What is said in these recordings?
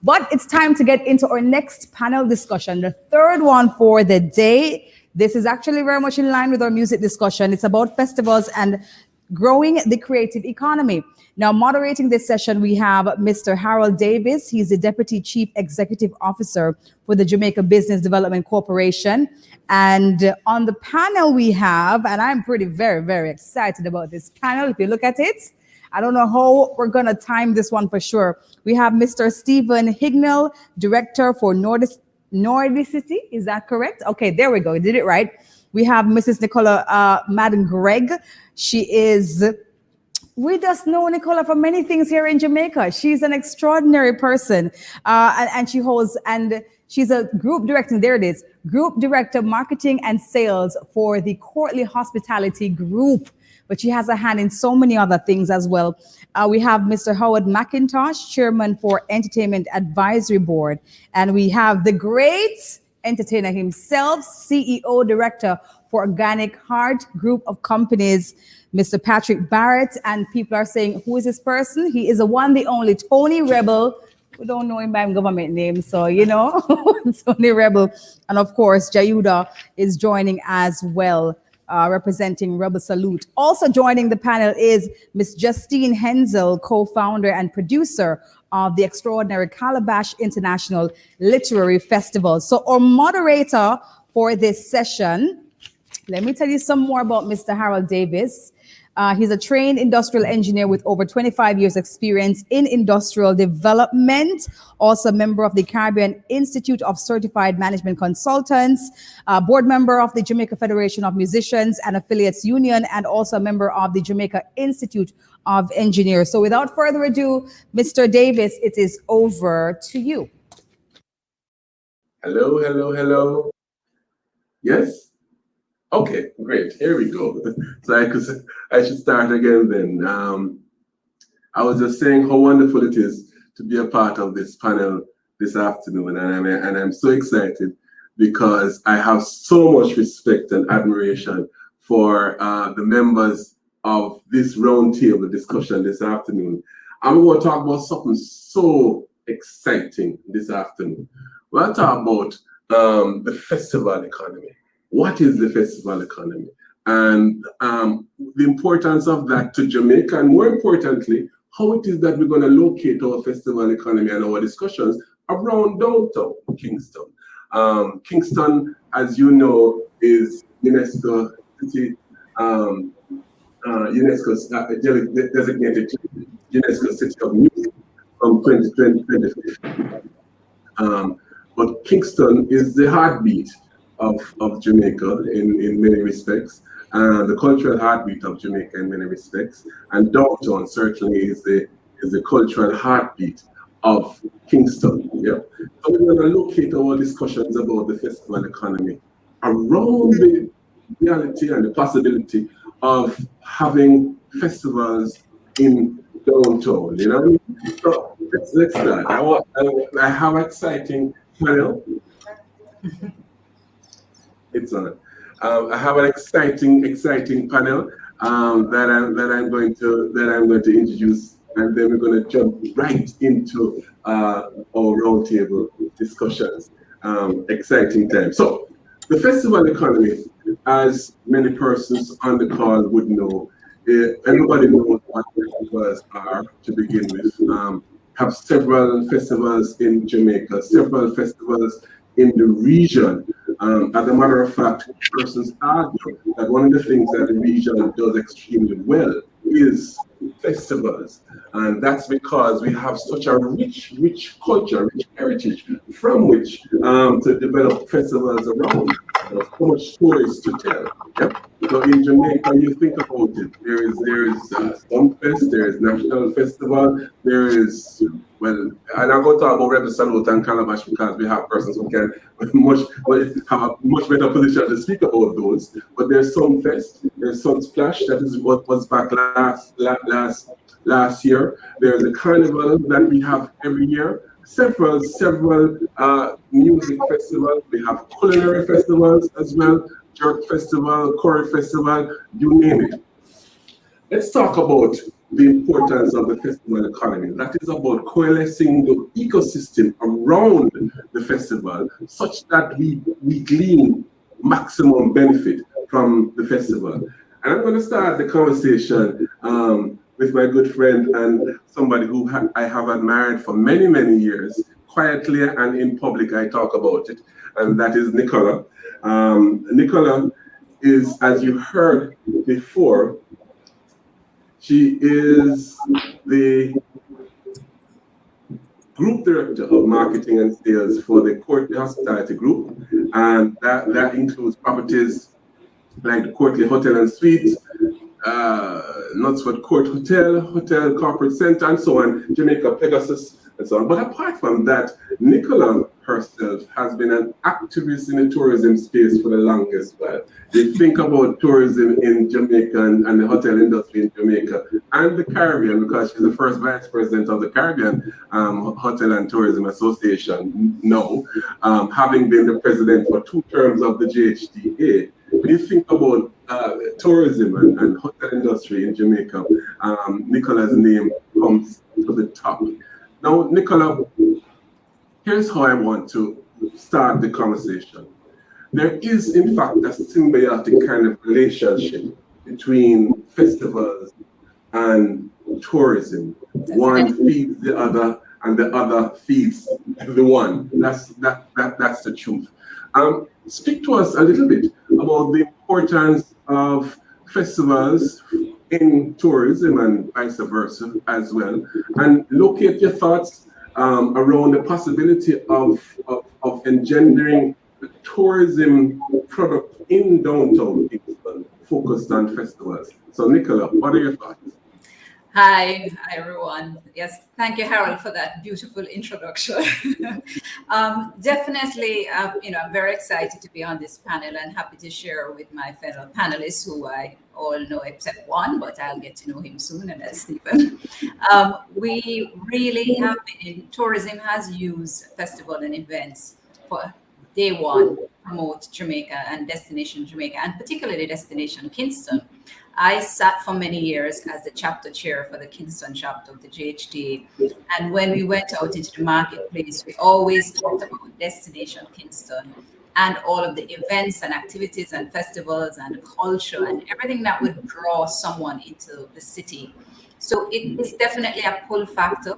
But it's time to get into our next panel discussion, the third one for the day. This is actually very much in line with our music discussion. It's about festivals and growing the creative economy. Now, moderating this session, we have Mr. Harold Davis. He's the Deputy Chief Executive Officer for the Jamaica Business Development Corporation. And on the panel we have, and I'm very excited about this panel. If you look at it, I don't know how we're going to time this one for sure. We have Mr. Stephen Hignell, Director for Nordicity. Is that correct? Okay, there we go. You did it right. We have Mrs. Nicola Madden Gregg. We just know Nicola for many things here in Jamaica. She's an extraordinary person. And she's a group director. There it is. Group Director, Marketing and Sales for the Courtly Hospitality Group. But she has a hand in so many other things as well. We have Mr. Howard McIntosh, Chairman for Entertainment Advisory Board. And we have the great entertainer himself, CEO Director for Organic Heart Group of Companies, Mr. Patrick Barrett. And people are saying, who is this person? He is the one, the only Tony Rebel. We don't know him by government name, so you know, Tony Rebel. And of course, Jayuda is joining as well. Representing Rebel Salute. Also joining the panel is Miss Justine Hensel, co-founder and producer of the extraordinary Calabash International Literary Festival. So our moderator for this session, let me tell you some more about Mr. Harold Davis. He's a trained industrial engineer with over 25 years experience in industrial development, also a member of the Caribbean Institute of Certified Management Consultants, board member of the Jamaica Federation of Musicians and Affiliates Union, and also a member of the Jamaica Institute of Engineers. So without further ado, Mr. Davis, it is over to you. Hello. Yes? Okay, great. Here we go. So I should start again then. I was just saying how wonderful it is to be a part of this panel this afternoon, and I'm so excited because I have so much respect and admiration for the members of this roundtable discussion this afternoon. I'm going to talk about something so exciting this afternoon. We're going to talk about the festival economy. What is the festival economy? And the importance of that to Jamaica, and more importantly, how it is that we're going to locate our festival economy and our discussions around downtown Kingston. Kingston, as you know, is UNESCO city, UNESCO's designated UNESCO City of Music from 2020. But Kingston is the heartbeat of Jamaica in many respects, the cultural heartbeat of Jamaica in many respects, and downtown certainly is the cultural heartbeat of Kingston. Yeah, so we're going to locate our discussions about the festival economy around the reality and the possibility of having festivals in downtown. You know what I mean? So let's start. I have an exciting panel. It's on. I have an exciting panel that I'm going to introduce, and then we're going to jump right into our roundtable discussions. Exciting time. So, the festival economy, as many persons on the call would know, everybody knows what festivals are to begin with. Have several festivals in Jamaica, several festivals in the region. As a matter of fact, persons argue that one of the things that the region does extremely well is festivals. And that's because we have such a rich culture, rich heritage from which to develop festivals around. There's so much stories to tell. Yep. So in Jamaica, you think about it, there is Sumfest, there is National Festival, there is, well, and I'm going to talk about Rebel Salute and Calabash because we have persons who can have a much better position to speak about those. But there's Sumfest, there's Sunsplash, that is what was back last year. There's a carnival that we have every year. Several music festivals. We have culinary festivals as well, jerk festival, curry festival, you name it. Let's talk about the importance of the festival economy. That is about coalescing the ecosystem around the festival such that we glean maximum benefit from the festival. And I'm going to start the conversation with my good friend and somebody who I have admired for many, many years. Quietly and in public, I talk about it, and that is Nicola. Nicola is, as you heard before, she is the group director of marketing and sales for the Courtly Hospitality Group, and that includes properties like the Courtly Hotel and Suites, Knutsford Court Hotel Corporate Center, and so on, Jamaica Pegasus, and so on. But apart from that, Nicola herself has been an activist in the tourism space for the longest while. They think about tourism in Jamaica and the hotel industry in Jamaica and the Caribbean, because she's the first vice president of the Caribbean Hotel and Tourism Association now, having been the president for 2 terms of the GHTA. When you think about tourism and hotel industry in Jamaica, Nicola's name comes to the top. Now, Nicola, here's how I want to start the conversation. There is, in fact, a symbiotic kind of relationship between festivals and tourism. One feeds the other, and the other feeds the one. That's the truth. Speak to us a little bit about the importance of festivals in tourism and vice versa as well, and locate your thoughts around the possibility of engendering a tourism product in downtown Kingston focused on festivals. So Nicola, what are your thoughts? Hi everyone. Yes, thank you, Harold, for that beautiful introduction. Definitely, I'm very excited to be on this panel and happy to share with my fellow panelists, who I all know except one, but I'll get to know him soon, and that's Stephen. We really have tourism has used festival and events for day one to promote Jamaica and Destination Jamaica, and particularly Destination Kingston. I sat for many years as the chapter chair for the Kingston chapter of the GHTA. And when we went out into the marketplace, we always talked about Destination Kingston and all of the events and activities and festivals and culture and everything that would draw someone into the city. So it is definitely a pull factor.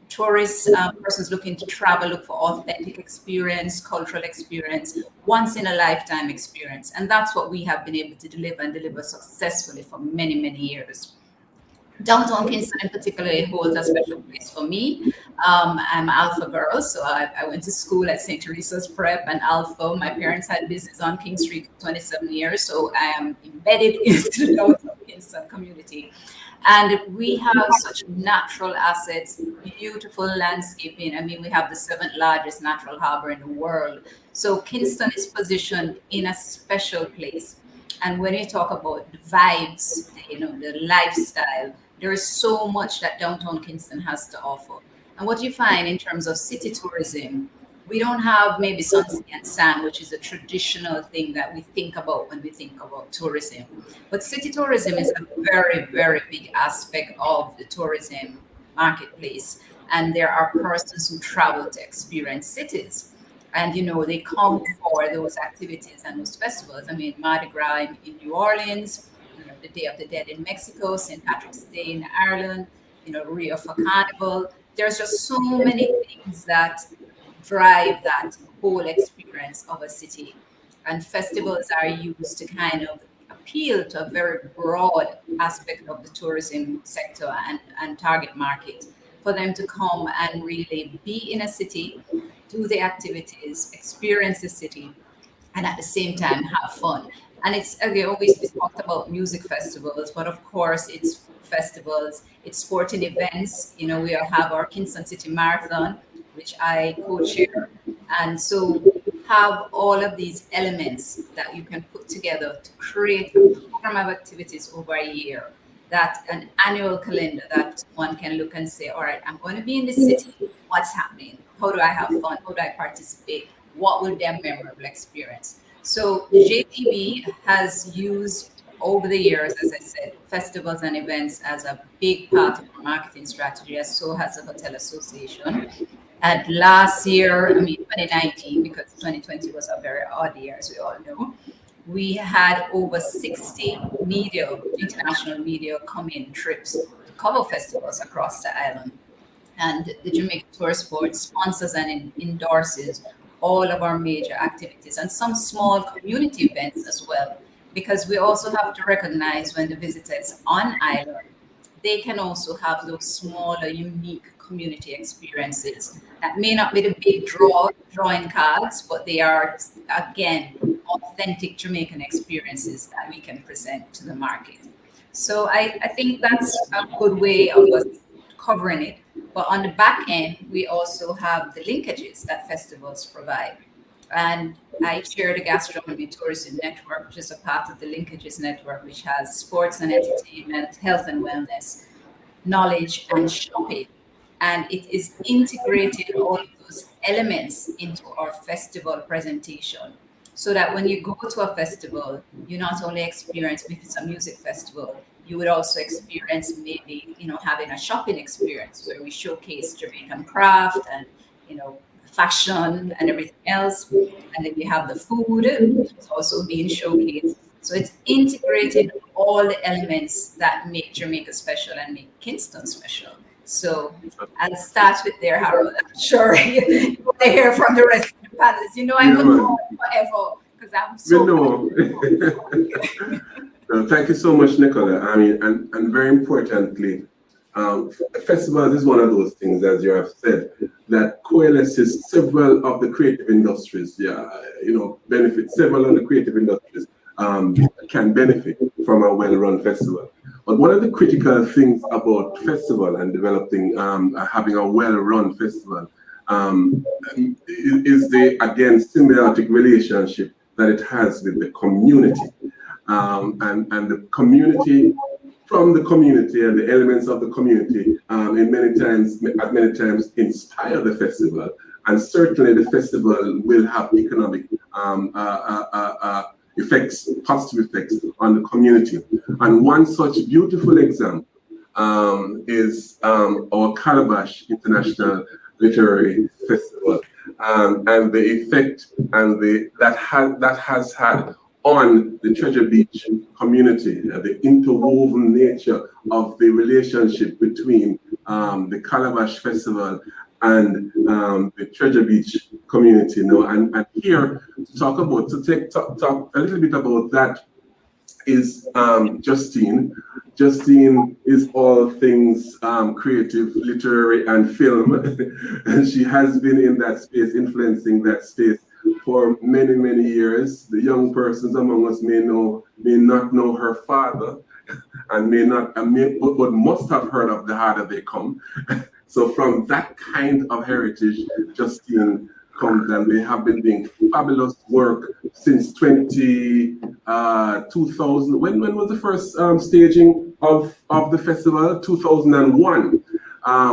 Tourists, persons looking to travel, look for authentic experience, cultural experience, once in a lifetime experience. And that's what we have been able to deliver and deliver successfully for many, many years. Downtown Kingston in particular holds a special place for me. I'm an Alpha girl, so I went to school at St. Teresa's Prep and Alpha. My parents had business on King Street for 27 years, so I am embedded into the Downtown Kingston community. And we have such natural assets, beautiful landscaping. I mean, we have the 7th largest natural harbor in the world. So Kingston is positioned in a special place. And when you talk about the vibes, the lifestyle, there is so much that downtown Kingston has to offer. And what you find in terms of city tourism, we don't have maybe Sunsea and Sand, which is a traditional thing that we think about when we think about tourism. But city tourism is a very, very big aspect of the tourism marketplace. And there are persons who travel to experience cities. And, they come for those activities and those festivals. I mean, Mardi Gras in New Orleans, the Day of the Dead in Mexico, St. Patrick's Day in Ireland, Rio for Carnival. There's just so many things that drive that whole experience of a city. And festivals are used to kind of appeal to a very broad aspect of the tourism sector and target market, for them to come and really be in a city, do the activities, experience the city, and at the same time have fun. And it's, again, always we talked about music festivals, but of course it's festivals, it's sporting events. We all have our Kingston City Marathon, which I co-chair. And so you have all of these elements that you can put together to create a program of activities over a year, that an annual calendar that one can look and say, all right, I'm going to be in the city. What's happening? How do I have fun? How do I participate? What will be a memorable experience? So the JTB has used over the years, as I said, festivals and events as a big part of our marketing strategy, as so has the Hotel Association. And last year, I mean 2019, because 2020 was a very odd year, as we all know, we had over 60 media, international media, come in trips to cover festivals across the island. And the Jamaica Tourist Board sponsors and endorses all of our major activities and some small community events as well, because we also have to recognize when the visitor is on island, they can also have those smaller, unique community experiences that may not be the big drawing cards, but they are, again, authentic Jamaican experiences that we can present to the market. So I think that's a good way of us covering it. But on the back end, we also have the linkages that festivals provide. And I chair the Gastronomy Tourism Network, which is a part of the Linkages Network, which has sports and entertainment, health and wellness, knowledge, and shopping. And it is integrated all of those elements into our festival presentation. So that when you go to a festival, you not only experience, if it's a music festival, you would also experience maybe, having a shopping experience where we showcase Jamaican craft and, fashion and everything else. And then you have the food, which is also being showcased. So it's integrated all the elements that make Jamaica special and make Kingston special. So I'll start with there, Harold. I'm sure you want to hear from the rest of the panelists. I could go on forever because I'm so. No, thank you so much, Nicola. I mean, and very importantly, festivals is one of those things, as you have said, that coalesces several of the creative industries. Benefit several of the creative industries can benefit from a well-run festival. But one of the critical things about festival and developing, having a well-run festival, is the, again, symbiotic relationship that it has with the community. And the community, from the community and the elements of the community, at many times inspire the festival. And certainly the festival will have economic effects, positive effects on the community. And one such beautiful example is our Calabash International Literary Festival, and the effect and that has had on the Treasure Beach community, the interwoven nature of the relationship between the Calabash Festival and the Treasure Beach community. And here to talk a little bit about that is Justine. Justine is all things creative, literary, and film. And she has been in that space, influencing that space for many, many years. The young persons among us may not know her father, and but must have heard of The Harder They Come. So from that kind of heritage, Justine comes, and they have been doing fabulous work since 2000. When was the first staging of the festival? 2001.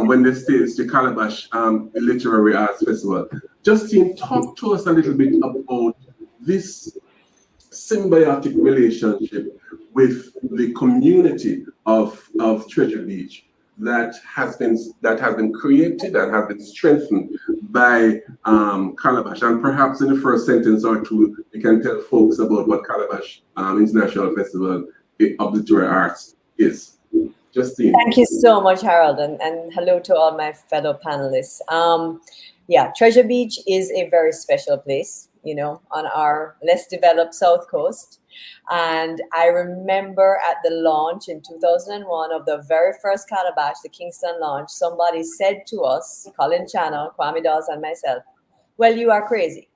When they staged the Calabash Literary Arts Festival. Justine, talk to us a little bit about this symbiotic relationship with the community of Treasure Beach that has been created and has been strengthened by Calabash. And perhaps in the first sentence or two, you can tell folks about what Calabash International Festival of Literary Arts is. Justine. Thank you so much, Harold, and hello to all my fellow panelists. Treasure Beach is a very special place, on our less developed South Coast. And I remember at the launch in 2001 of the very first Calabash, the Kingston launch, somebody said to us, Colin Channel, Kwame Dawes, and myself, well, you are crazy.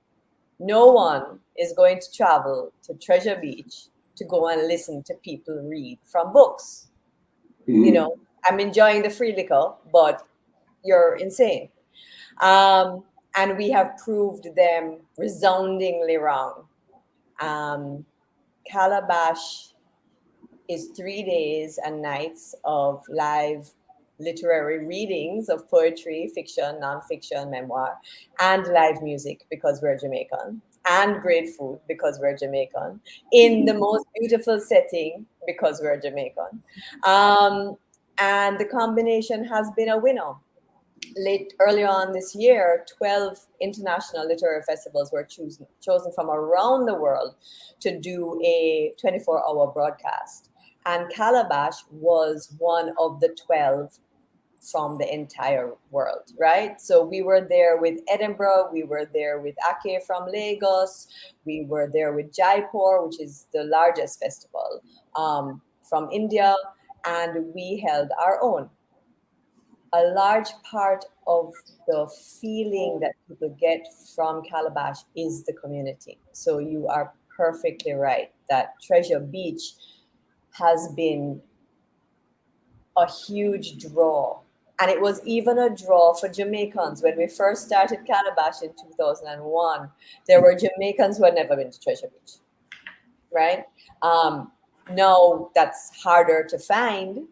No one is going to travel to Treasure Beach to go and listen to people read from books. I'm enjoying the free liquor, but you're insane. And we have proved them resoundingly wrong. Calabash is 3 days and nights of live literary readings of poetry, fiction, nonfiction, memoir, and live music, because we're Jamaican. and great food because we're Jamaican, in the most beautiful setting because we're Jamaican. And the combination has been a winner. Earlier on this year, 12 international literary festivals were chosen from around the world to do a 24-hour broadcast. And Calabash was one of the 12 from the entire world, right? So we were there with Edinburgh, we were there with Ake from Lagos, we were there with Jaipur, which is the largest festival from India, and we held our own. A large part of the feeling that people get from Calabash is the community. So you are perfectly right that Treasure Beach has been a huge draw. And it was even a draw for Jamaicans. When we first started Calabash in 2001, there were Jamaicans who had never been to Treasure Beach, right? Now that's harder to find,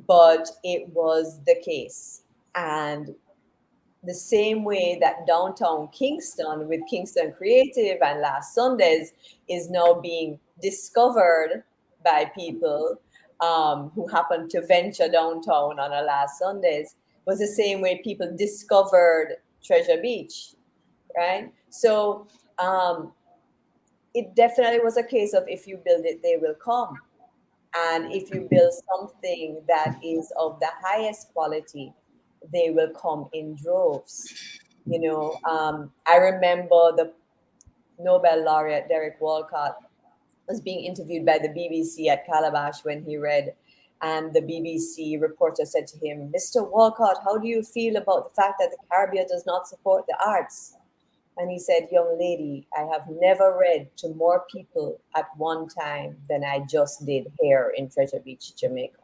but it was the case. And the same way that downtown Kingston with Kingston Creative and Last Sundays is now being discovered by people who happen to venture downtown on a Last Sundays, was the same way people discovered Treasure Beach, right? So it definitely was a case of if you build it, they will come. And if you build something that is of the highest quality, they will come in droves. You know, I remember the Nobel laureate Derek Walcott was being interviewed by the BBC at Calabash when he read, and the BBC reporter said to him, "Mr. Walcott, how do you feel about the fact that the Caribbean does not support the arts?" And he said, "Young lady, I have never read to more people at one time than I just did here in Treasure Beach, Jamaica.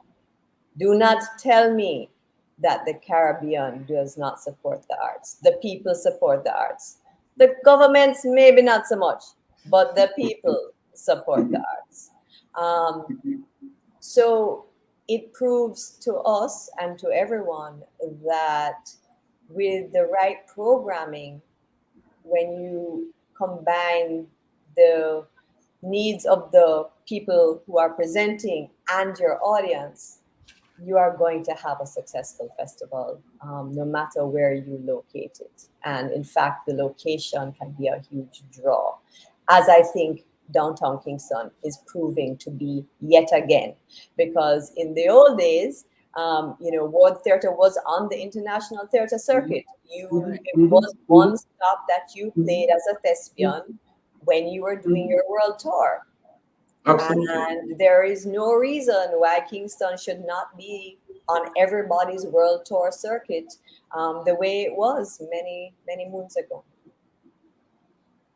Do not tell me that the Caribbean does not support the arts. The people support the arts. The governments, maybe not so much, but the people support the arts." So it proves to us and to everyone that with the right programming, when you combine the needs of the people who are presenting and your audience, you are going to have a successful festival, no matter where you locate it. And in fact, the location can be a huge draw, as I think downtown Kingston is proving to be yet again. Because in the old days, Ward Theatre was on the international theatre circuit. It was one stop that you played as a thespian when you were doing your world tour. Absolutely. And there is no reason why Kingston should not be on everybody's world tour circuit the way it was many, many moons ago.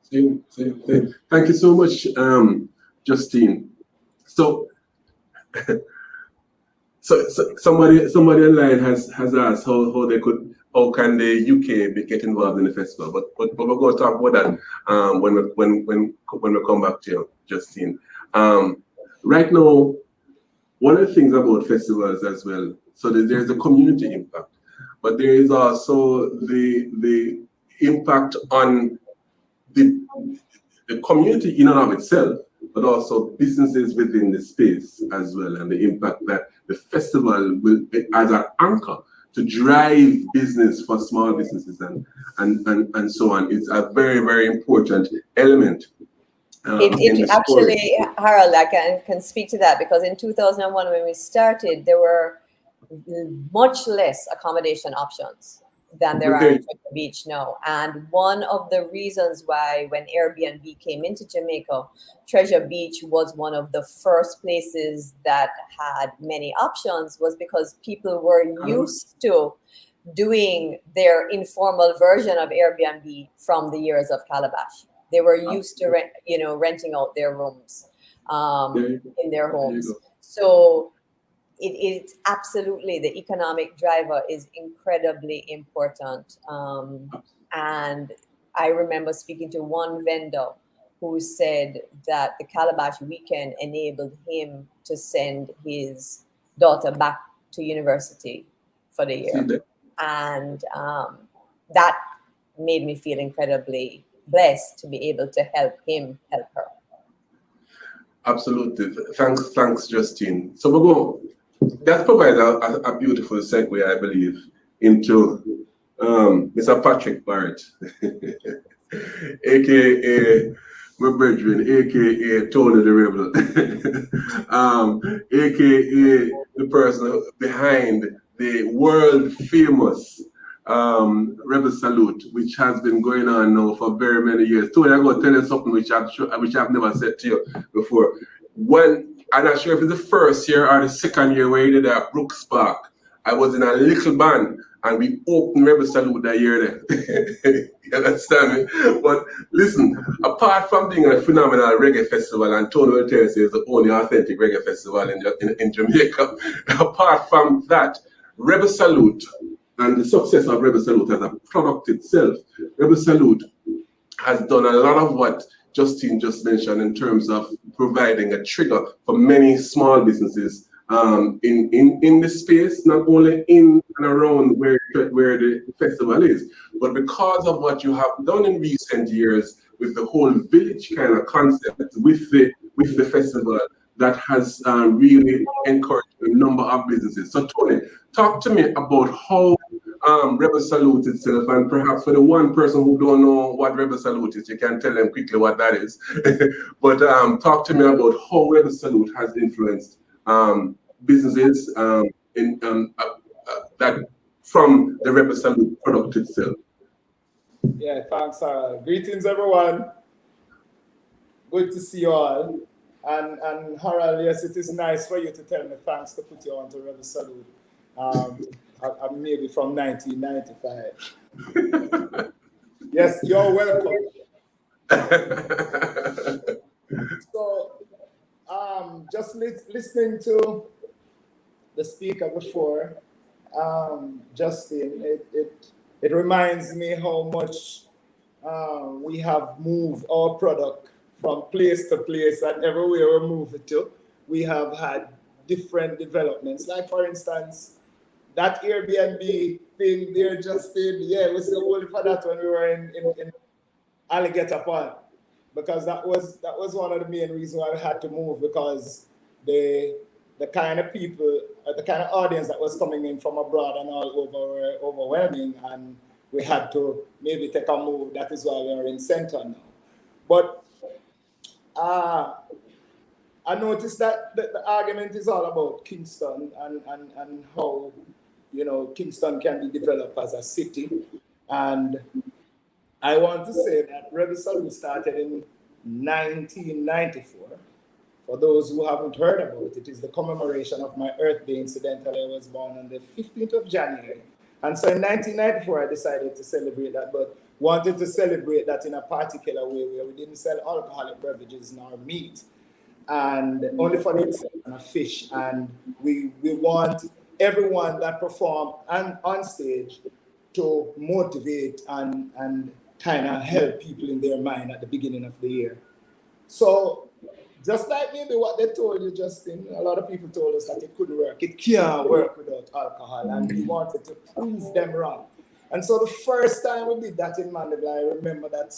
Same. Thank you so much, Justine. So somebody online has asked how can the UK get involved in the festival? But we're going to talk about that when we come back to you, Justine. Right now, one of the things about festivals as well, so there's a community impact, but there is also the impact on the community in and of itself, but also businesses within the space as well, and the impact that the festival will be as an anchor to drive business for small businesses and so on. It's a very, very important element. It actually, Harold, I can speak to that, because in 2001 when we started, there were much less accommodation options than there are in Treasure Beach now. And one of the reasons why when Airbnb came into Jamaica, Treasure Beach was one of the first places that had many options was because people were used to doing their informal version of Airbnb from the years of Calabash. They were used to renting out their rooms in their homes. So it's absolutely, the economic driver is incredibly important. And I remember speaking to one vendor who said that the Calabash weekend enabled him to send his daughter back to university for the year. And that made me feel incredibly blessed to be able to help him help her. Absolutely. Thanks, Justine. So we're going. That provides a beautiful segue, I believe, into Mr. Patrick Barrett, aka my brethren, aka Tony the Rebel, aka the person behind the world famous Rebel Salute, which has been going on now for very many years. Tony, I'm going to tell you something which I've never said to you before. I'm not sure if it's the first year or the second year where he did at Brooks Park. I was in a little band and we opened Rebel Salute that year then. You understand me? But listen, apart from being a phenomenal reggae festival, and Tony will tell you is the only authentic reggae festival in Jamaica, apart from that, Rebel Salute and the success of Rebel Salute as a product itself, Rebel Salute has done a lot of what Justine just mentioned in terms of providing a trigger for many small businesses in the space, not only in and around where the festival is, but because of what you have done in recent years with the whole village kind of concept with the festival, that has really encouraged a number of businesses. So Tony, talk to me about how Rebel Salute itself, and perhaps for the one person who don't know what Rebel Salute is, you can tell them quickly what that is. But talk to me about how Rebel Salute has influenced businesses that from the Rebel Salute product itself. Yeah, thanks, greetings, everyone. Good to see you all. And Harold, yes, it is nice for you to tell me thanks to put you on to Rebel Salute. I'm maybe from 1995. Yes, you're welcome. So, just listening to the speaker before, Justin, it reminds me how much we have moved our product from place to place, and everywhere we move it to, we have had different developments. Like, for instance, that Airbnb thing there, Justin, yeah, we still waiting for that when we were in Alligator Pond, because that was one of the main reasons why we had to move, because the kind of people, the kind of audience that was coming in from abroad and all over were overwhelming, and we had to maybe take a move. That is why we are in Center now. But I noticed that the argument is all about Kingston and how, you know, Kingston can be developed as a city. And I want to say that Rebel Salute started in 1994. For those who haven't heard about it, it is the commemoration of my birthday. Incidentally, I was born on the 15th of January. And so in 1994, I decided to celebrate that, but wanted to celebrate that in a particular way where we didn't sell alcoholic beverages nor meat, and only for the and a fish. And we want everyone that perform and on stage to motivate and kind of help people in their mind at the beginning of the year. So just like maybe what they told you, Justin, a lot of people told us that it could work. It can't work without alcohol, and we wanted to prove them wrong. And so the first time we did that in Mandeville, I remember that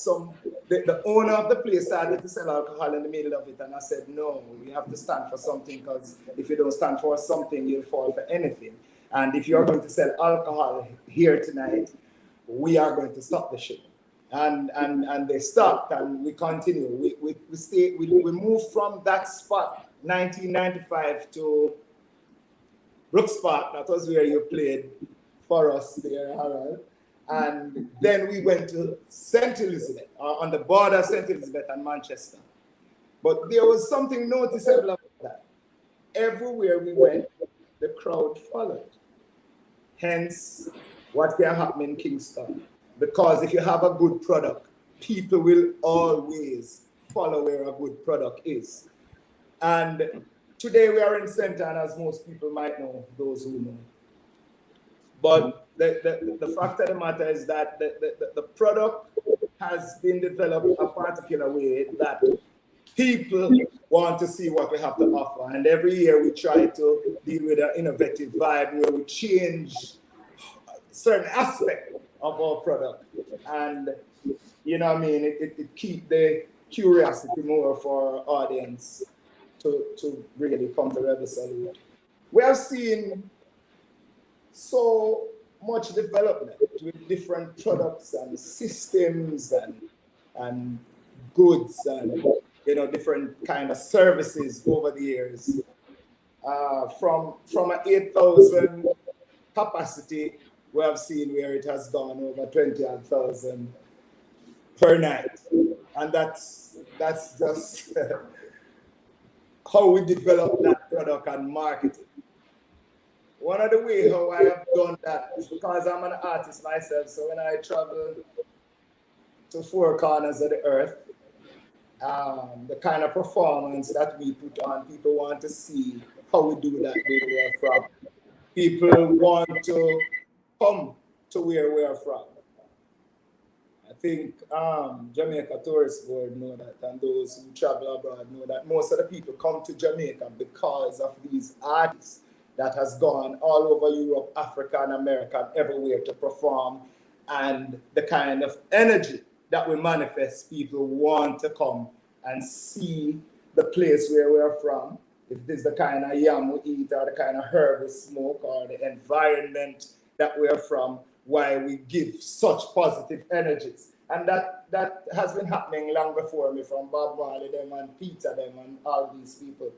the owner of the place started to sell alcohol in the middle of it, and I said, no, we have to stand for something, because if you don't stand for something, you'll fall for anything. And if you're going to sell alcohol here tonight, we are going to stop the show. And they stopped, and we continue. We moved from that spot, 1995, to Brooks Park. That was where you played for us there, Harold. And then we went to St. Elizabeth, on the border of St. Elizabeth and Manchester. But there was something noticeable about that. Everywhere we went, the crowd followed. Hence, what can happen in Kingston. Because if you have a good product, people will always follow where a good product is. And today we are in Center, and as most people might know, those who know. But the fact of the matter is that the product has been developed a particular way that people want to see what we have to offer. And every year we try to deal with an innovative vibe where we change certain aspects of our product. And you know what I mean, it keep the curiosity more for our audience to really come to Rebel Salute. We have seen so much development with different products and systems and goods and different kind of services over the years. From an 8,000 capacity, we have seen where it has gone over 20,000 per night, and that's just how we develop that product and market it. One of the ways how I have done that is because I'm an artist myself. So when I travel to four corners of the earth, the kind of performance that we put on, people want to see how we do that where we are from. People want to come to where we are from. I think Jamaica Tourist Board know that, and those who travel abroad know that most of the people come to Jamaica because of these artists that has gone all over Europe, Africa, and America, and everywhere to perform, and the kind of energy that we manifest, people want to come and see the place where we are from. If this is the kind of yam we eat, or the kind of herb we smoke, or the environment that we are from, why we give such positive energies. And that has been happening long before me, from Bob Marley them and Peter them and all these people.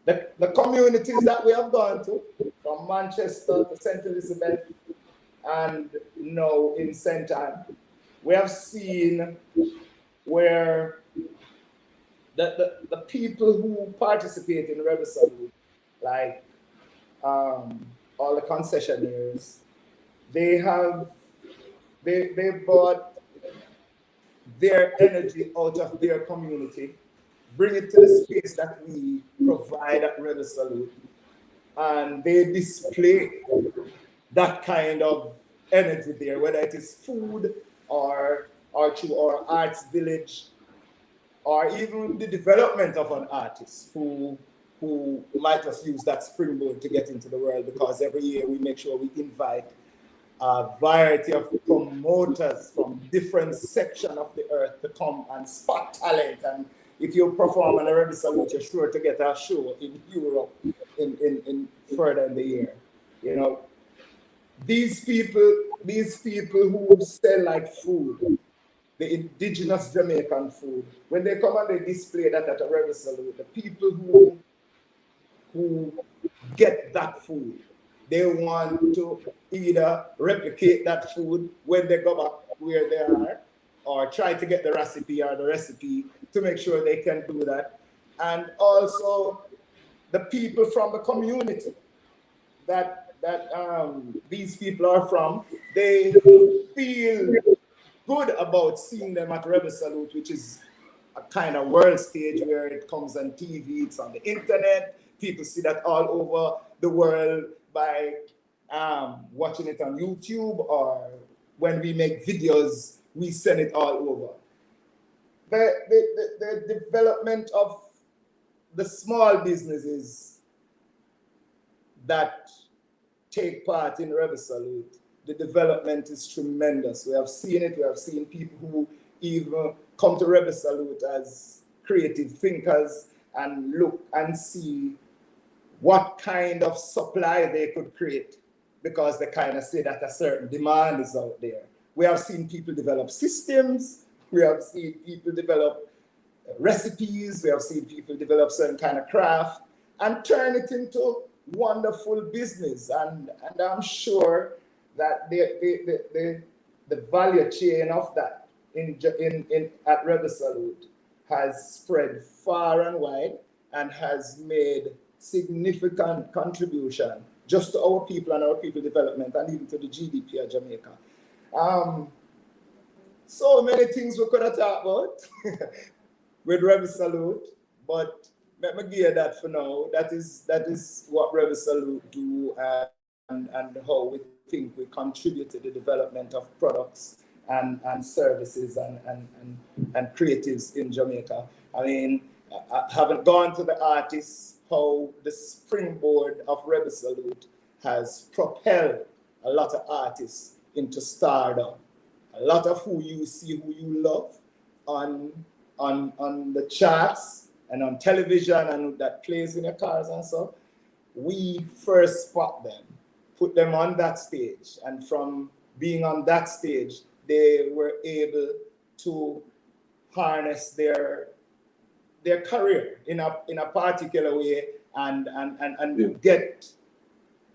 The communities that we have gone to, from Manchester to St. Elizabeth and now in St. Anne, we have seen where the people who participate in Rebel Salute, like all the concessionaires, they brought their energy out of their community, bring it to the space that we provide at Rebel Salute, and they display that kind of energy there, whether it is food or through our arts village, or even the development of an artist who might just use that springboard to get into the world, because every year we make sure we invite a variety of promoters from different sections of the earth to come and spot talent. And if you perform on a Rebel Salute, you're sure to get a show in Europe in further in the year. You know, these people who sell like food, the indigenous Jamaican food, when they come and they display that at a Rebel Salute, the people who get that food, they want to either replicate that food when they go back where they are, or try to get the recipe to make sure they can do that. And also the people from the community that these people are from, they feel good about seeing them at Rebel Salute, which is a kind of world stage where it comes on TV, it's on the internet. People see that all over the world by watching it on YouTube, or when we make videos, we send it all over. The development of the small businesses that take part in Rebel Salute, the development is tremendous. We have seen it. We have seen people who even come to Rebel Salute as creative thinkers and look and see what kind of supply they could create, because they kind of say that a certain demand is out there. We have seen people develop systems. We have seen people develop recipes. We have seen people develop certain kind of craft and turn it into wonderful business. And I'm sure that the value chain of that at Rebel Salute has spread far and wide and has made significant contribution just to our people and our people development, and even to the GDP of Jamaica. So many things we could have talked about with Rebel Salute, but let me give you that for now. That is what Rebel Salute do, and how we think we contribute to the development of products and services and creatives in Jamaica. I mean, I haven't gone to the artists, how the springboard of Rebel Salute has propelled a lot of artists into stardom. A lot of who you see, who you love on the charts and on television and that plays in your cars and so, we first spot them, put them on that stage, and from being on that stage, they were able to harness their career in a particular way and get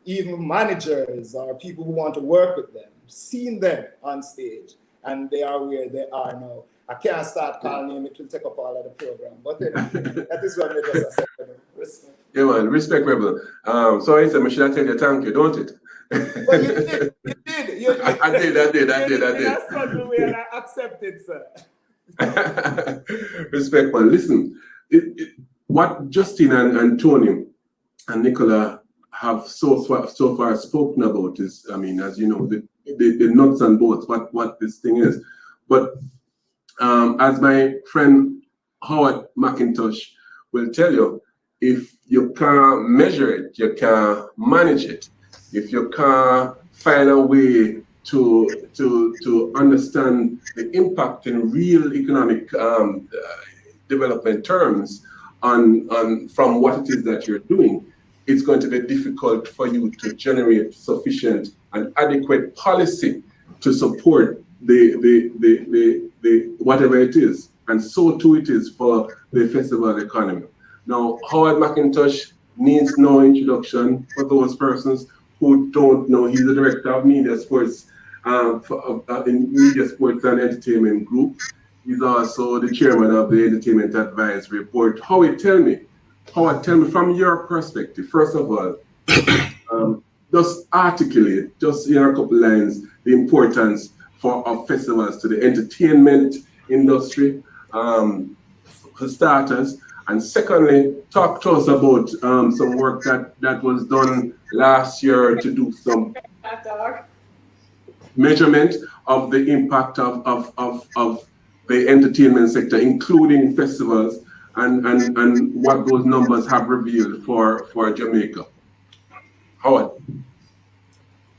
even managers or people who want to work with them, seen them on stage, and they are where they are now. I can't start calling him, it will take up all of the program. But that is what made us accept. Respect. Yeah, man, respect, Rebel. So I said, I should tell you thank you, don't it? But you did. I did. In a subtle way, and I accepted, sir. Respect, man. Listen, what Justin and Tony and Nicola have so far spoken about is, I mean, as you know, the nuts and bolts, what this thing is. But as my friend Howard McIntosh will tell you, if you can't measure it, you can't manage it. If you can't find a way to understand the impact in real economic development terms on from what it is that you're doing, it's going to be difficult for you to generate sufficient and adequate policy to support the whatever it is. And so too it is for the festival economy. Now, Howard McIntosh needs no introduction for those persons who don't know. He's the director of media sports in Media Sports and Entertainment Group. He's also the chairman of the Entertainment Advisory Board. Howard, tell me from your perspective, first of all, just articulate, just in a couple lines, the importance of festivals to the entertainment industry, for starters. And secondly, talk to us about some work that was done last year to do some measurement of the impact of the entertainment sector, including festivals, and what those numbers have revealed for Jamaica. Howard.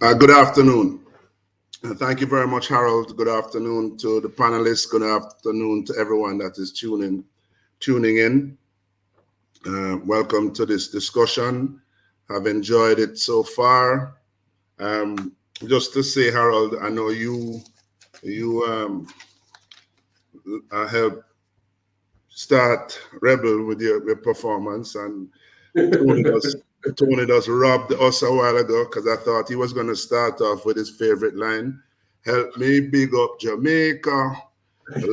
Good afternoon. Thank you very much, Harold. Good afternoon to the panelists. Good afternoon to everyone that is tuning in. Welcome to this discussion. I've enjoyed it so far. Just to say, Harold, I know you helped start Rebel with your performance, and Tony just robbed us a while ago because I thought he was going to start off with his favorite line: "Help me big up Jamaica,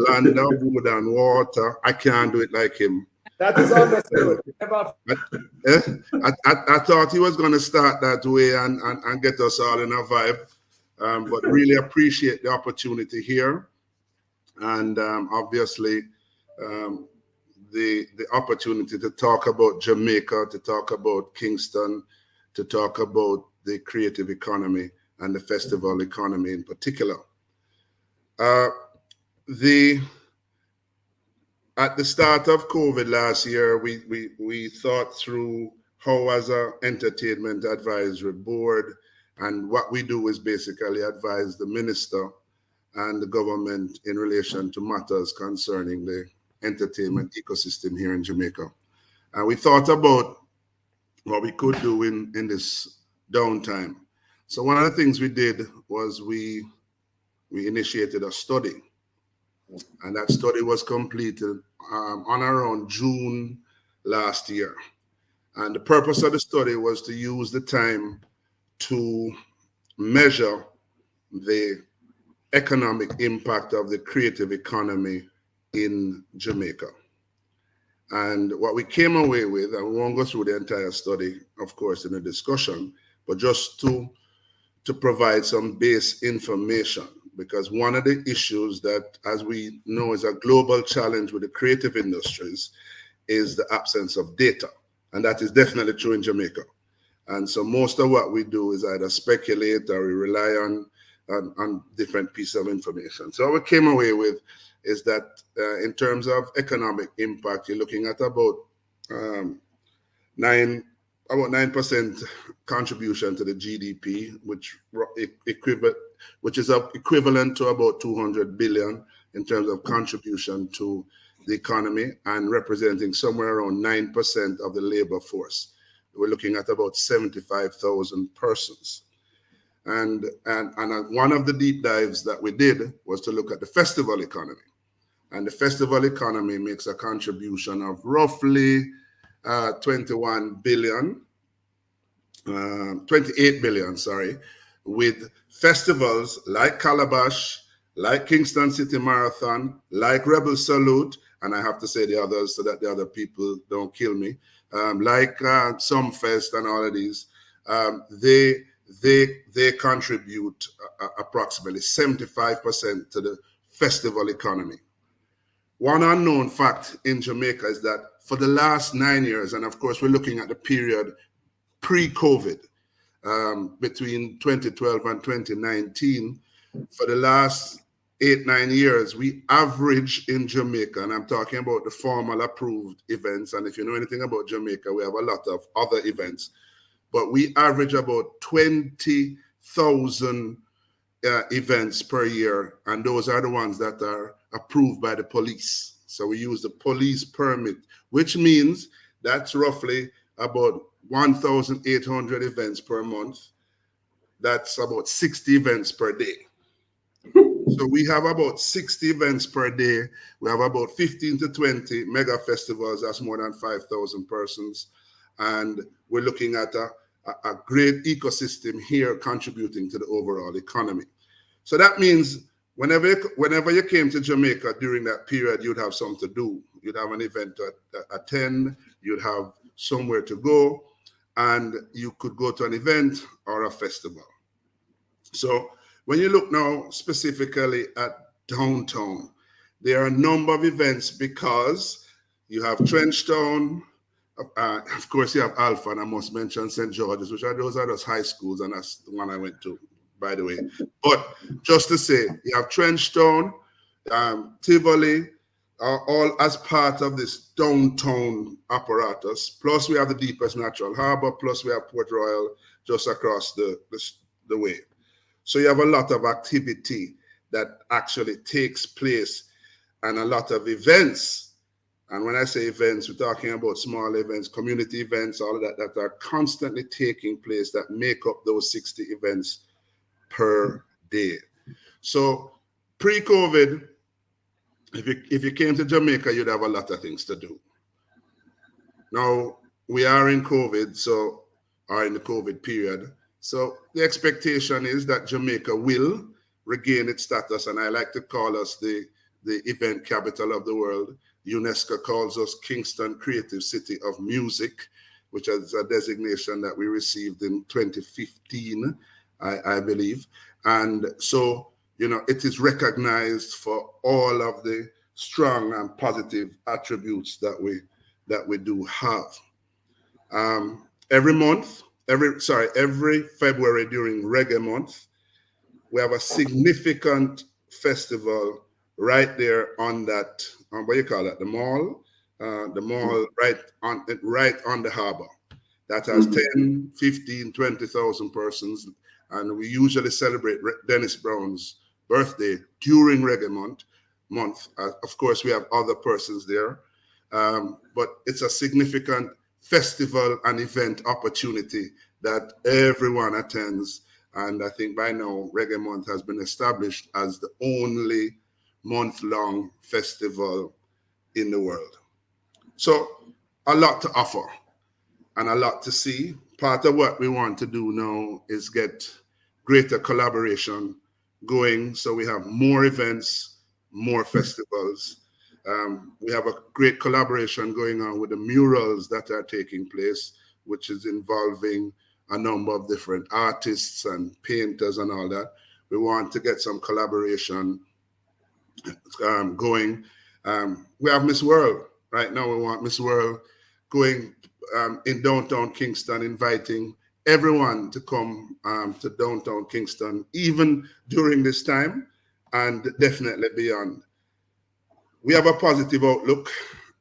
land of wood and water." I can't do it like him. That is understood. I thought he was going to start that way and get us all in a vibe, but really appreciate the opportunity here, and obviously the opportunity to talk about Jamaica, to talk about Kingston, to talk about the creative economy and the festival economy in particular. At the start of COVID last year, we thought through how, as an entertainment advisory board, and what we do is basically advise the minister and the government in relation to matters concerning the entertainment ecosystem here in Jamaica. And we thought about what we could do in this downtime. So one of the things we did was we initiated a study. And that study was completed on around June last year. And the purpose of the study was to use the time to measure the economic impact of the creative economy in Jamaica. And what we came away with, and we won't go through the entire study, of course, in a discussion, but just to provide some base information. Because one of the issues that, as we know, is a global challenge with the creative industries is the absence of data. And that is definitely true in Jamaica. And so most of what we do is either speculate or we rely on different pieces of information. So what we came away with is that in terms of economic impact, you're looking at about about 9% contribution to the GDP, which is equivalent to about 200 billion in terms of contribution to the economy, and representing somewhere around 9% of the labor force. We're looking at about 75,000 persons. And one of the deep dives that we did was to look at the festival economy. And the festival economy makes a contribution of roughly 28 billion, sorry, with festivals like Calabash, like Kingston City Marathon, like Rebel Salute, and I have to say the others so that the other people don't kill me, like Sumfest and all of these, they contribute approximately 75% to the festival economy. One unknown fact in Jamaica is that for the last 9 years, and of course we're looking at the period pre-COVID, between 2012 and 2019, for the last 8-9 years, we average in Jamaica, and I'm talking about the formal approved events, and if you know anything about Jamaica, we have a lot of other events, but we average about 20,000 events per year, and those are the ones that are approved by the police. So we use the police permit, which means that's roughly about 1,800 events per month. That's about 60 events per day. So we have about 60 events per day. We have about 15 to 20 mega festivals. That's more than 5,000 persons. And we're looking at a great ecosystem here contributing to the overall economy. So that means whenever you came to Jamaica during that period, you'd have something to do. You'd have an event to attend, you'd have somewhere to go, and you could go to an event or a festival. So when you look now specifically at downtown, there are a number of events because you have Trenchtown, of course you have Alpha, and I must mention St. George's, those are those high schools, and that's the one I went to, by the way. But just to say, you have Trenchtown, Tivoli, all as part of this downtown apparatus. Plus we have the deepest natural harbor, plus we have Port Royal just across the way. So you have a lot of activity that actually takes place and a lot of events. And when I say events, we're talking about small events, community events, all of that are constantly taking place that make up those 60 events per day. So pre-COVID, if you came to Jamaica, you'd have a lot of things to do. Now, we are in COVID, or in the COVID period. So the expectation is that Jamaica will regain its status, and I like to call us the event capital of the world. UNESCO calls us Kingston Creative City of Music, which is a designation that we received in 2015, I believe. And so, it is recognized for all of the strong and positive attributes that we do have. Every February during Reggae Month, we have a significant festival right there on that, what you call it, the mall right on the harbor. That has 10, 15, 20,000 persons. And we usually celebrate Dennis Brown's birthday during Reggae Month. Of course, we have other persons there. But it's a significant festival and event opportunity that everyone attends. And I think by now, Reggae Month has been established as the only month-long festival in the world. So a lot to offer and a lot to see. Part of what we want to do now is get greater collaboration going. So we have more events, more festivals. We have a great collaboration going on with the murals that are taking place, which is involving a number of different artists and painters and all that. We want to get some collaboration going. We have Miss World. Right now we want Miss World going in downtown Kingston, inviting everyone to come to downtown Kingston, even during this time and definitely beyond. We have a positive outlook.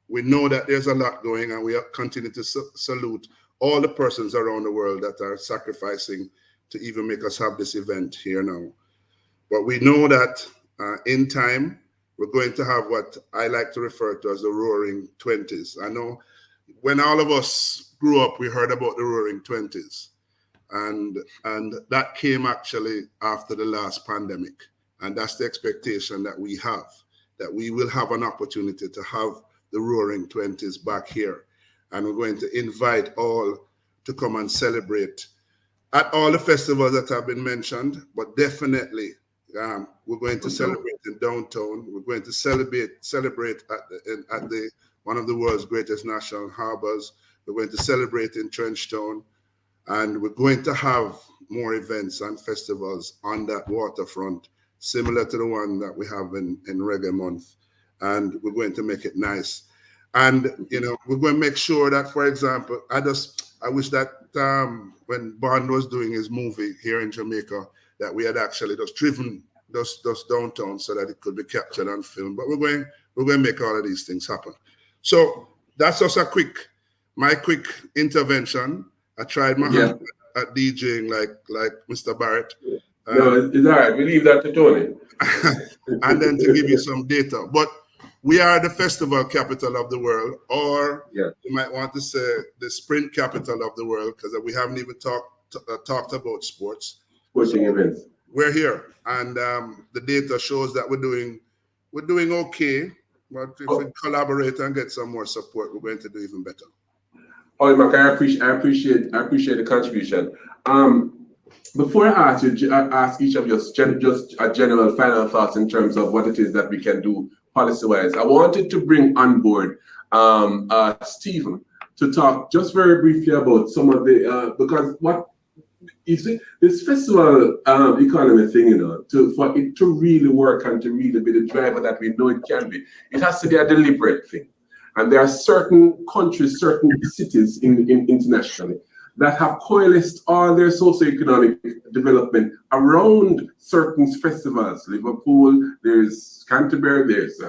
We know that there's a lot going, and we continue to salute all the persons around the world that are sacrificing to even make us have this event here now. But we know that in time, we're going to have what I like to refer to as the Roaring 20s. I know when all of us grew up, we heard about the Roaring 20s. And that came actually after the last pandemic. And that's the expectation that we have, that we will have an opportunity to have the Roaring 20s back here. And we're going to invite all to come and celebrate at all the festivals that have been mentioned, but definitely we're going to celebrate in downtown. We're going to celebrate at the one of the world's greatest national harbors. We're going to celebrate in Trenchtown, and we're going to have more events and festivals on that waterfront, similar to the one that we have in Reggae Month, and we're going to make it nice. And we're going to make sure that, for example, I wish that when Bond was doing his movie here in Jamaica, that we had actually just driven those downtown so that it could be captured on film. But we're going to make all of these things happen. So that's just my quick intervention. I tried my hand at DJing like Mr. Barrett. No, it's all right. We leave that to Tony. And then to give you some data. But we are the festival capital of the world, or you might want to say the sprint capital of the world, because we haven't even talked about sports. Sporting events. We're here, and the data shows that we're doing okay. But if we collaborate and get some more support, we're going to do even better. Oh, Mark, I appreciate the contribution. Before I ask each of you just a general final thoughts in terms of what it is that we can do policy-wise, I wanted to bring on board Stephen to talk just very briefly about some of the because what you see, this festival economy thing, for it to really work and to really be the driver that we know it can be, it has to be a deliberate thing. And there are certain countries, certain cities internationally that have coalesced all their socioeconomic development around certain festivals. Liverpool, there's Canterbury, there's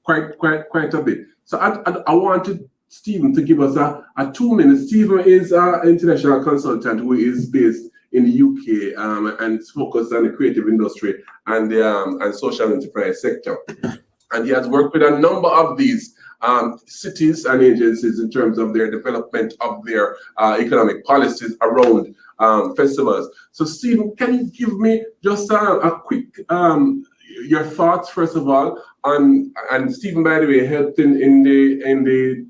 quite a bit. So I wanted Stephen to give us a 2 minutes. Stephen is an international consultant who is based in the UK and is focused on the creative industry and the social enterprise sector. And he has worked with a number of these cities and agencies in terms of their development of their economic policies around festivals. So Stephen, can you give me just a quick your thoughts first of all on, and Stephen, by the way, helped in the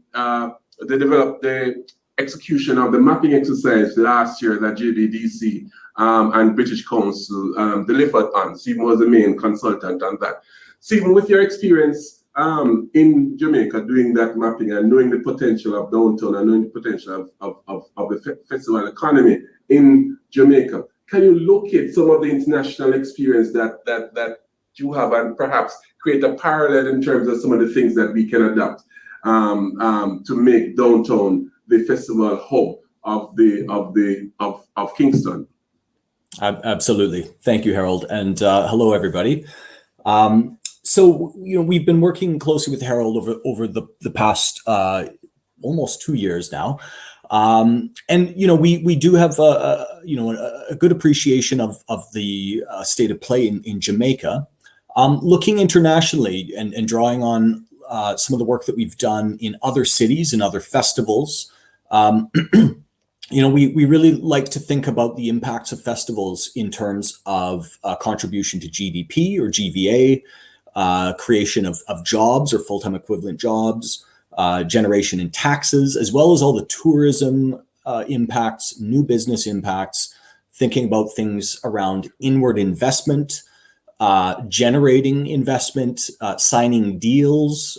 execution of the mapping exercise last year that JBDC and British Council delivered on. Stephen was the main consultant on that. Stephen, with your experience in Jamaica doing that mapping and knowing the potential of downtown and knowing the potential of the festival economy in Jamaica, can you locate some of the international experience that you have and perhaps create a parallel in terms of some of the things that we can adapt to make downtown the festival hub of Kingston? Absolutely. Thank you, Harold. And hello, everybody. So, we've been working closely with Harold over the past almost 2 years now. And, we do have a good appreciation of the state of play in Jamaica. Looking internationally and drawing on some of the work that we've done in other cities and other festivals, we really like to think about the impacts of festivals in terms of contribution to GDP or GVA, creation of jobs or full-time equivalent jobs, generation in taxes, as well as all the tourism impacts, new business impacts, thinking about things around inward investment, generating investment, signing deals,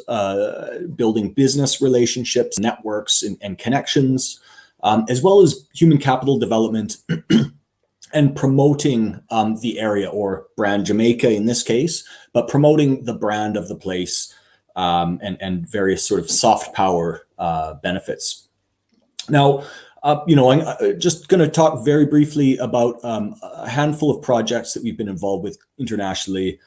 building business relationships, networks, and connections, as well as human capital development and promoting the area or brand Jamaica in this case, but promoting the brand of the place and various sort of soft power benefits. Now, I'm just going to talk very briefly about a handful of projects that we've been involved with internationally.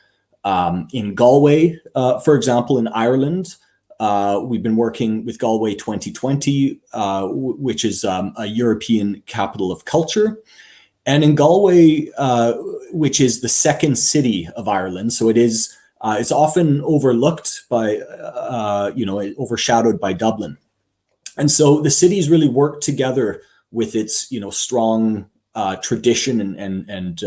In Galway, for example, in Ireland, we've been working with Galway 2020, which is a European capital of culture. And in Galway, which is the second city of Ireland, so it is, it's often overlooked by, overshadowed by Dublin. And so the cities really work together with its, strong tradition and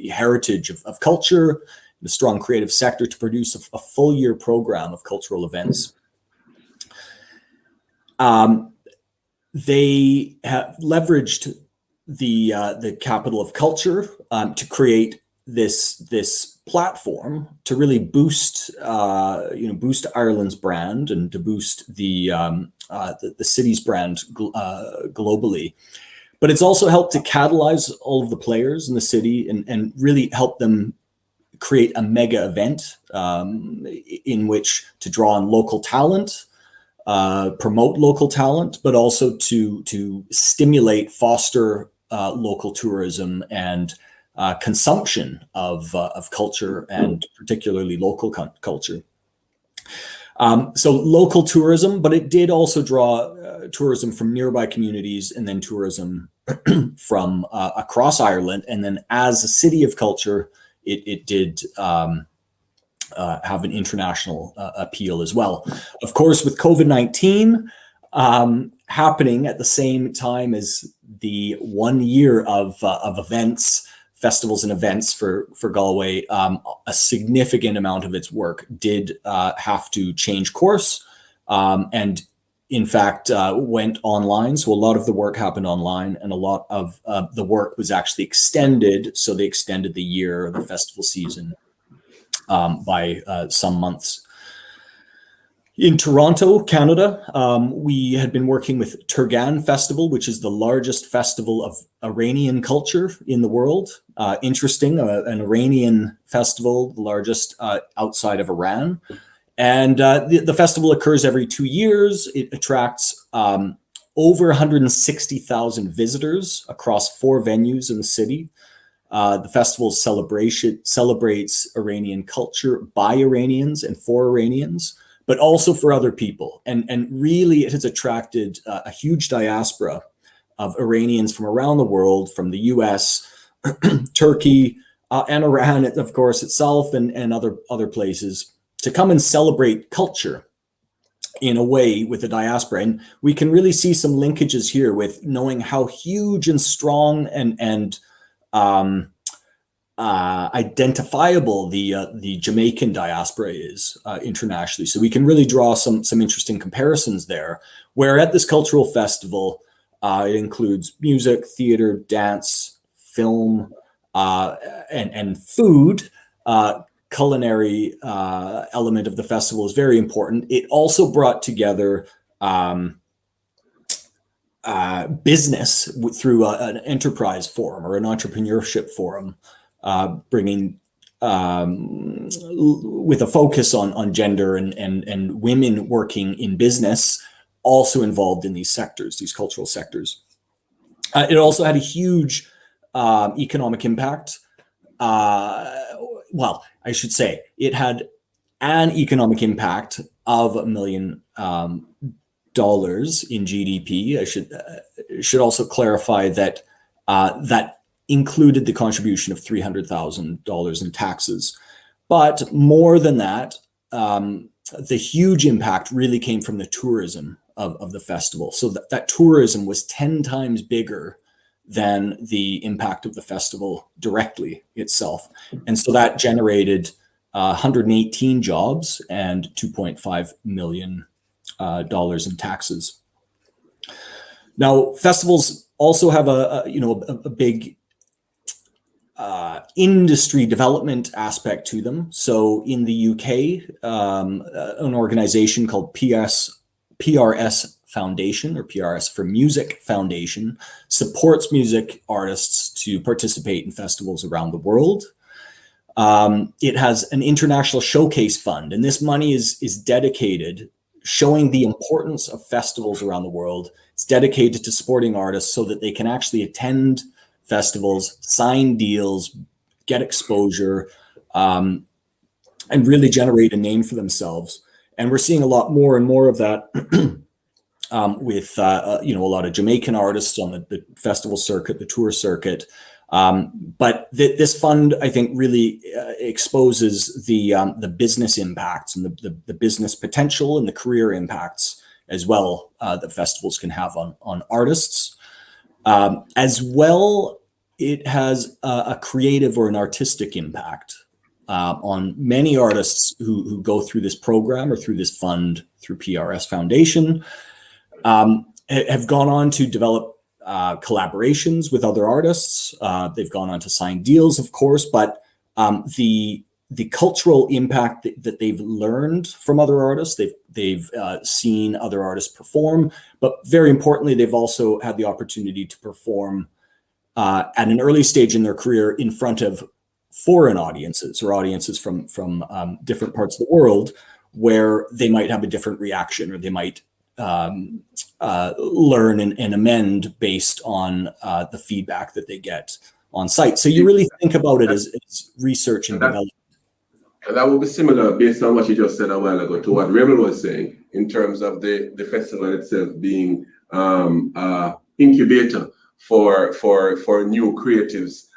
heritage of culture, the strong creative sector, to produce a full year program of cultural events. They have leveraged the capital of culture to create this platform to really boost Ireland's brand and to boost the city's brand globally. But it's also helped to catalyze all of the players in the city and really help them create a mega event in which to draw on local talent, promote local talent, but also to stimulate, foster local tourism and consumption of culture, and particularly local culture. So local tourism, but it did also draw tourism from nearby communities, and then tourism from across Ireland. And then as a city of culture, it did have an international appeal as well. Of course, with COVID-19 happening at the same time as the 1 year of events, festivals and events for Galway, a significant amount of its work did have to change course, and in fact went online. So a lot of the work happened online, and a lot of the work was actually extended. So they extended the year, the festival season, by some months. In Toronto, Canada, we had been working with Turgan Festival, which is the largest festival of Iranian culture in the world. Interesting, an Iranian festival, the largest outside of Iran. And the festival occurs every 2 years. It attracts over 160,000 visitors across 4 venues in the city. The festival celebrates Iranian culture by Iranians and for Iranians, but also for other people. And really it has attracted a huge diaspora of Iranians from around the world, from the US, Turkey, and Iran, of course, itself, and other places, to come and celebrate culture in a way with the diaspora. And we can really see some linkages here with knowing how huge and strong and identifiable the Jamaican diaspora is internationally. So we can really draw some interesting comparisons there, where at this cultural festival, it includes music, theater, dance, film, and food. Culinary element of the festival is very important. It also brought together business through an enterprise forum or an entrepreneurship forum, bringing with a focus on gender and women working in business, also involved in these sectors, these cultural sectors. It also had a huge economic impact. Well, I should say it had an economic impact of $1 million in GDP. I should also clarify that that included the contribution of $300,000 in taxes. But more than that, the huge impact really came from the tourism of the festival. So that tourism was 10 times bigger than the impact of the festival directly itself. And so that generated 118 jobs and $2.5 million in taxes. Now, festivals also have a big industry development aspect to them. So in the UK, an organization called PRS Foundation, or PRS for Music Foundation, supports music artists to participate in festivals around the world. It has an international showcase fund, and this money is dedicated, showing the importance of festivals around the world. It's dedicated to supporting artists so that they can actually attend festivals, sign deals, get exposure, and really generate a name for themselves. And we're seeing a lot more and more of that with a lot of Jamaican artists on the festival circuit, the tour circuit. But this fund, I think, really exposes the business impacts and the business potential and the career impacts as well that festivals can have on artists. As well, it has a creative or an artistic impact on many artists who go through this program or through this fund, through PRS Foundation, have gone on to develop collaborations with other artists. They've gone on to sign deals, of course, but the cultural impact that they've learned from other artists, they've seen other artists perform, but very importantly, they've also had the opportunity to perform at an early stage in their career in front of foreign audiences or audiences from different parts of the world, where they might have a different reaction, or they might learn and amend based on the feedback that they get on site. So you really think about it as research and development. That would be similar, based on what you just said a while ago, to what Rebel was saying in terms of the festival itself being incubator for new creatives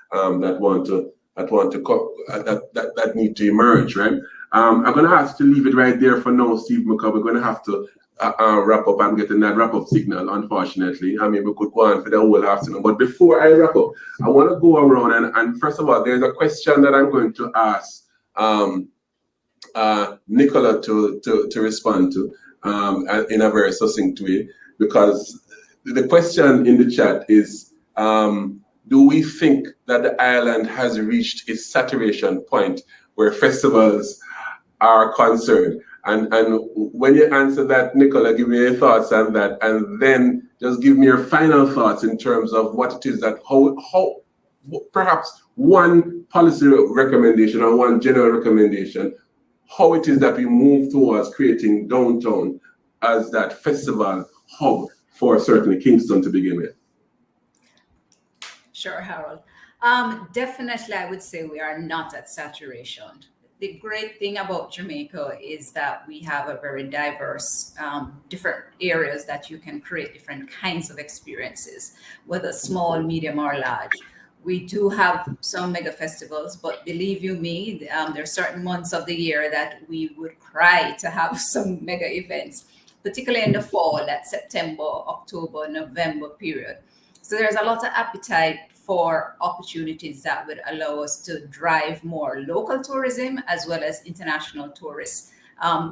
that need to emerge, right? I'm going to ask to leave it right there for now, Steve, because we're going to have to wrap up. I'm getting that wrap-up signal, unfortunately. I mean, we could go on for the whole afternoon. But before I wrap up, I want to go around and first of all, there's a question that I'm going to ask Nicola to respond to in a very succinct way, because the question in the chat is, do we think that the island has reached its saturation point where festivals are concerned? And when you answer that, Nicola, give me your thoughts on that, and then just give me your final thoughts in terms of what it is that how perhaps one policy recommendation or one general recommendation, how it is that we move towards creating downtown as that festival hub for certainly Kingston to begin with. Sure, Harold. Definitely, I would say we are not at saturation. The great thing about Jamaica is that we have a very diverse, different areas that you can create different kinds of experiences, whether small, medium, or large. We do have some mega festivals, but believe you me, there are certain months of the year that we would cry to have some mega events, particularly in the fall, that September, October, November period. So there's a lot of appetite for opportunities that would allow us to drive more local tourism as well as international tourists.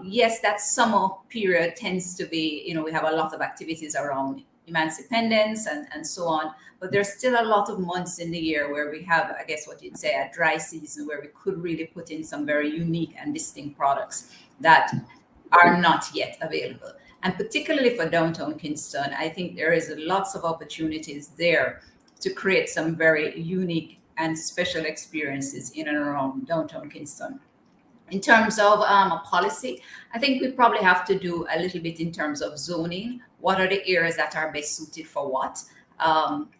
Yes, that summer period tends to be, we have a lot of activities around emancipendence and so on, but there's still a lot of months in the year where we have, I guess what you'd say, a dry season where we could really put in some very unique and distinct products that are not yet available. And particularly for downtown Kingston, I think there is lots of opportunities there to create some very unique and special experiences in and around downtown Kingston. In terms of a policy, I think we probably have to do a little bit in terms of zoning. What are the areas that are best suited for what?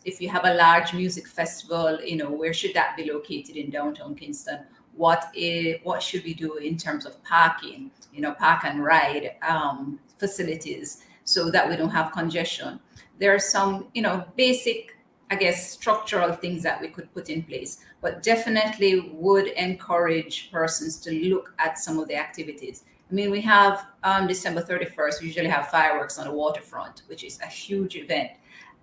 If you have a large music festival, where should that be located in downtown Kingston? What should we do in terms of parking, park and ride facilities so that we don't have congestion? There are some, basic, I guess, structural things that we could put in place, but definitely would encourage persons to look at some of the activities. I mean, we have December 31st, we usually have fireworks on the waterfront, which is a huge event,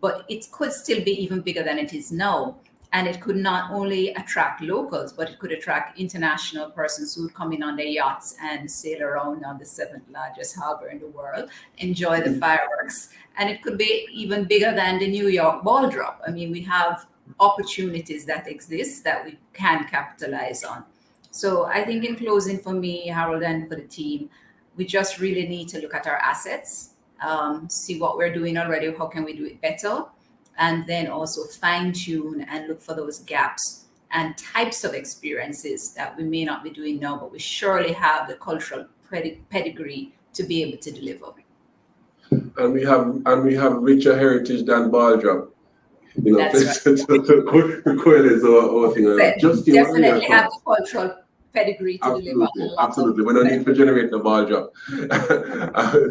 but it could still be even bigger than it is now. And it could not only attract locals, but it could attract international persons who would come in on their yachts and sail around on the 7th largest harbor in the world, enjoy the fireworks. And it could be even bigger than the New York ball drop. I mean, we have opportunities that exist that we can capitalize on. So I think in closing for me, Harold, and for the team, we just really need to look at our assets, see what we're doing already, how can we do it better? And then also fine tune and look for those gaps and types of experiences that we may not be doing now, but we surely have the cultural pedigree to be able to deliver. And we have richer heritage than ball drop. That's right. Definitely have the cultural pedigree to deliver. Absolutely. We don't need to generate the ball drop.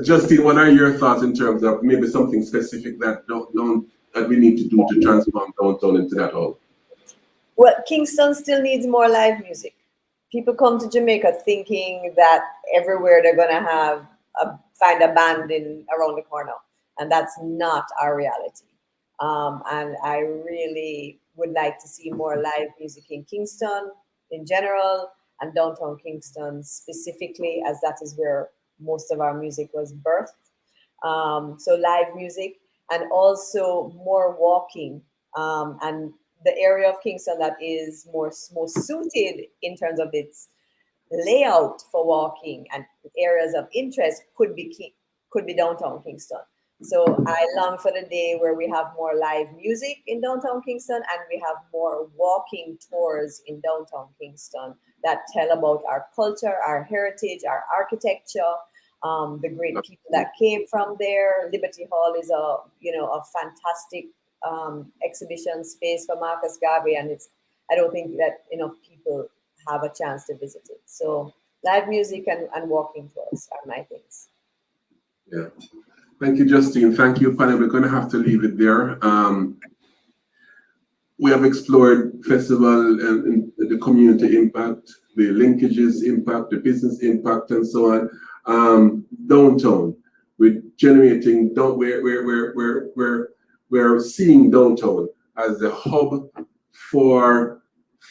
Justine, what are your thoughts in terms of maybe something specific that that we need to do to transform downtown into that hall? Well, Kingston still needs more live music. People come to Jamaica thinking that everywhere they're going to find a band around the corner, and that's not our reality. And I really would like to see more live music in Kingston in general, and downtown Kingston specifically, as that is where most of our music was birthed. So live music, and also more walking, and the area of Kingston that is most suited in terms of its layout for walking and areas of interest could be downtown Kingston. So I long for the day where we have more live music in downtown Kingston, and we have more walking tours in downtown Kingston that tell about our culture, our heritage, our architecture, the great people that came from there. Liberty Hall is a fantastic exhibition space for Marcus Garvey, and I don't think that enough people have a chance to visit it. So live music and walking tours are my things. Yeah. Thank you, Justine. Thank you, panel. We're going to have to leave it there. We have explored festival and the community impact, the linkages impact, the business impact, and so on. Downtown, we're generating. We're seeing downtown as the hub for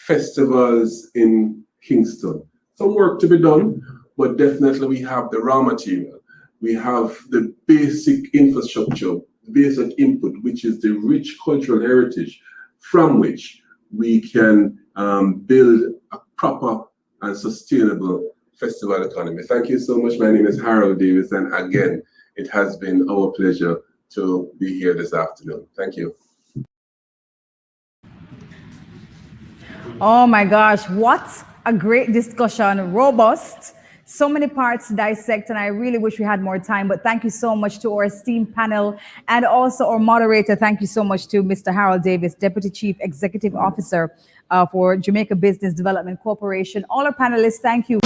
festivals in Kingston. Some work to be done, but definitely we have the raw material. We have the basic infrastructure, basic input, which is the rich cultural heritage from which we can build a proper and sustainable festival economy. Thank you so much. My name is Harold Davis, and again, it has been our pleasure to be here this afternoon. Thank you. Oh my gosh, what a great discussion, robust. So many parts to dissect, and I really wish we had more time, but thank you so much to our esteemed panel and also our moderator. Thank you so much to Mr. Harold Davis, Deputy Chief Executive Officer for Jamaica Business Development Corporation. All our panelists, thank you.